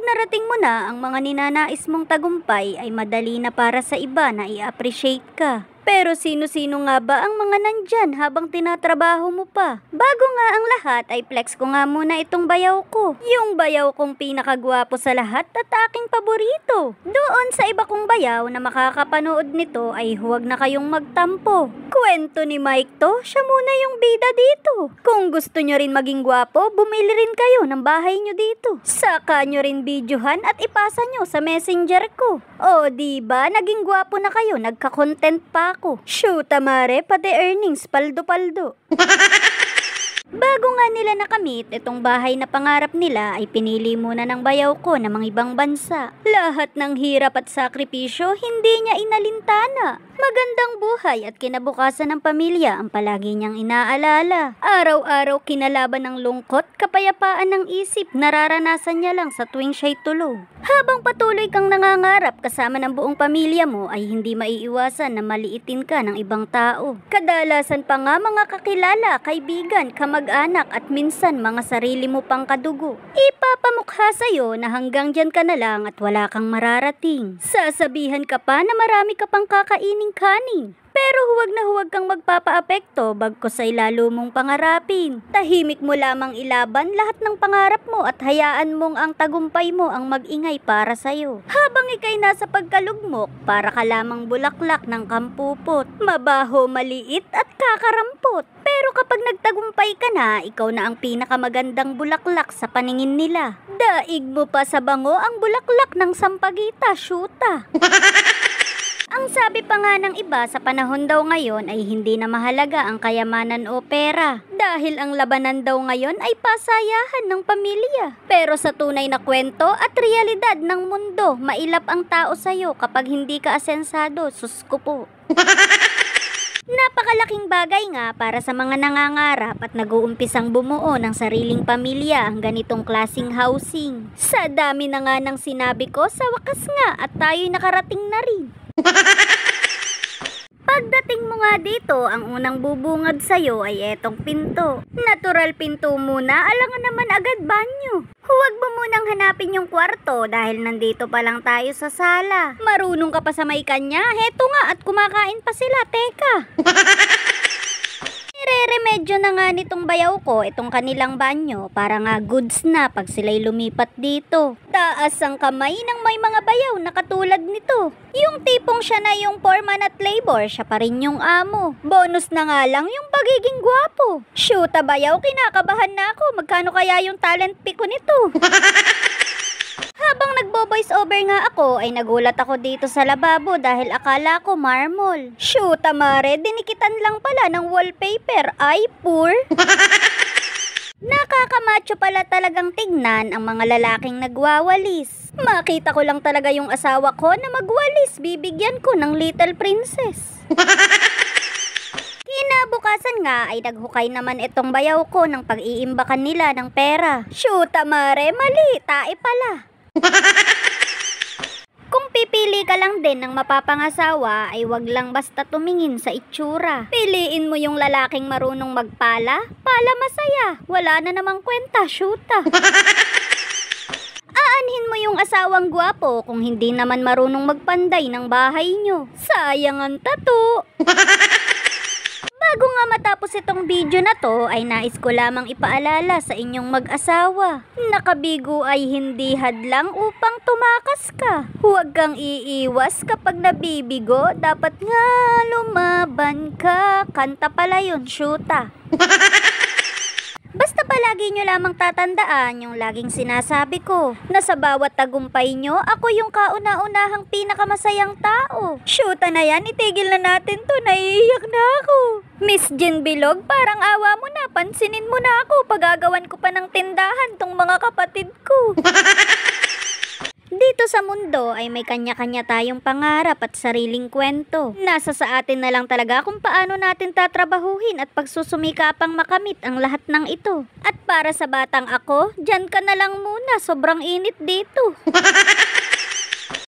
narating mo na ang mga ninanais mong tagumpay ay madali na para sa iba na i-appreciate ka. Pero sino-sino nga ba ang mga nandyan habang tinatrabaho mo pa? Bago nga ang lahat ay flex ko nga muna itong bayaw ko. Yung bayaw kong pinakagwapo sa lahat at aking paborito. Doon sa iba kong bayaw na makakapanood nito ay huwag na kayong magtampo. Kwento ni Mike to, siya muna yung bida dito. Kung gusto nyo rin maging gwapo, bumili rin kayo ng bahay nyo dito. Saka nyo rin videohan at ipasa nyo sa messenger ko. O diba, naging gwapo na kayo, nagka-content pa ako. Shoot, mare, pati earnings, paldo-paldo. Bago nga nila nakamit itong bahay na pangarap nila ay pinili muna ng bayaw ko ng mga ibang bansa. Lahat ng hirap at sakripisyo hindi niya inalintana. Magandang buhay at kinabukasan ng pamilya ang palagi niyang inaalala. Araw-araw kinalaban ng lungkot, kapayapaan ng isip, nararanasan niya lang sa tuwing siya'y tulog. Habang patuloy kang nangangarap kasama ng buong pamilya mo ay hindi maiiwasan na maliitin ka ng ibang tao. Kadalasan pa nga mga kakilala, kaibigan, kamag-anak at minsan mga sarili mo pang kadugo. Ipapamukha sa'yo na hanggang dyan ka na lang at wala kang mararating. Sasabihan ka pa na marami ka pang kakainin kanin. Pero huwag na huwag kang magpapaapekto bagkus ay lalo mong pangarapin. Tahimik mo lamang ilaban lahat ng pangarap mo at hayaan mong ang tagumpay mo ang mag-ingay para sa'yo. Habang ikay nasa pagkalugmok, para ka lamang bulaklak ng kampupot. Mabaho, maliit at kakarampot. Pero kapag nagtagumpay ka na, ikaw na ang pinakamagandang bulaklak sa paningin nila. Daig mo pa sa bango ang bulaklak ng sampagita, syuta. Ang sabi pa nga ng iba sa panahon daw ngayon ay hindi na mahalaga ang kayamanan o pera. Dahil ang labanan daw ngayon ay pasayahan ng pamilya. Pero sa tunay na kwento at realidad ng mundo, mailap ang tao sa'yo kapag hindi ka asensado, sus ko po. Napakalaking bagay nga para sa mga nangangarap at nag-uumpisang bumuo ng sariling pamilya ang ganitong klasing housing. Sa dami na nga ng sinabi ko, sa wakas nga at tayo'y nakarating na rin. Pagdating mo nga dito, ang unang bubungad sa'yo ay etong pinto. Natural pinto muna, alangan naman agad banyo. Huwag mo munang hanapin yung kwarto dahil nandito pa lang tayo sa sala. Marunong ka pa sa may kanya, heto nga at kumakain pa sila, teka. Nire-remedyo na nga nitong bayaw ko itong kanilang banyo para nga goods na pag sila'y lumipat dito. Taas ang kamay ng may mga bayaw na katulad nito. Yung tipong siya na yung foreman at labor, siya pa rin yung amo. Bonus na nga lang yung pagiging gwapo. Shoota bayaw, kinakabahan na ako. Magkano kaya yung talent pick ko nito? Habang nagbo-voice over nga ako ay nagulat ako dito sa lababo dahil akala ko marmol. Shoota mare, dinikitan lang pala ng wallpaper. Ay, poor. Nakakamacho pala talagang tignan ang mga lalaking nagwawalis. Makita ko lang talaga yung asawa ko na magwalis, bibigyan ko ng Little Princess. Kinabukasan nga ay naghukay naman itong bayaw ko ng pag-iimbakan nila ng pera. Shoota mare, mali, tae pala. Kung pipili ka lang din ng mapapangasawa ay wag lang basta tumingin sa itsura. Piliin mo yung lalaking marunong magpala, pala masaya. Wala na namang kwenta, shoota. Aanhin mo yung asawang gwapo kung hindi naman marunong magpanday ng bahay nyo. Sayang ang tato. Bago nga matapos itong video na to ay nais ko lamang ipaalala sa inyong mag-asawa. Nakabigo ay hindi hadlang upang tumakas ka. Huwag kang iiwas kapag nabibigo, dapat nga lumaban ka. Kanta pala yun, shoota. Basta palagi nyo lamang tatandaan yung laging sinasabi ko, na sa bawat tagumpay nyo, ako yung kauna-unahang pinakamasayang tao. Shoota na yan, itigil na natin to, naiiyak na ako. Miss Jen Bilog, parang awa mo na, pansinin mo na ako, pagagawan ko pa ng tindahan tong mga kapatid ko. Dito sa mundo ay may kanya-kanya tayong pangarap at sariling kwento. Nasa sa atin na lang talaga kung paano natin tatrabahuhin at pagsusumikapang makamit ang lahat ng ito. At para sa batang ako, dyan ka na lang muna, sobrang init dito.